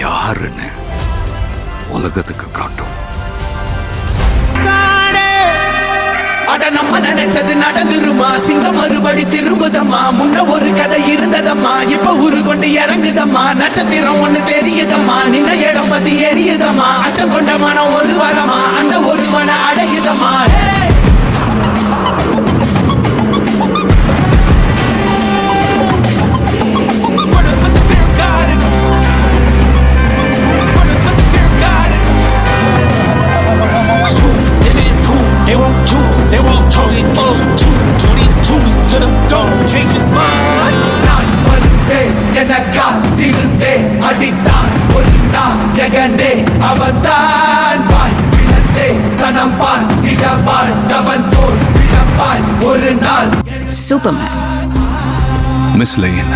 யாருன்னு உலகத்துக்கு காட்டும். அட நம்ம நினைச்சது நடந்துருமா, சிங்கம் மறுபடி திரும்புதம்மா. முன்ன ஒரு கதை இருந்ததம்மா, இப்ப ஊரு கொண்டு இறங்குதம்மா. நட்சத்திரம் ஒண்ணு தெரியுதம்மா, நின்ன இடம் பத்தி எரியுதம்மா. அச்சம் கொண்ட மனம் ஒரு வரமா, அந்த ஒரு மன அடையுதம்மா. அடித்தான் ஒரு நாள் ஜெகண்டே அவன்தான் வாய் பிளந்தே சனம் பார்த்திட வாழ்ந்தவன் போல் பிளப்பாய் ஒரு நாள். Miss lane,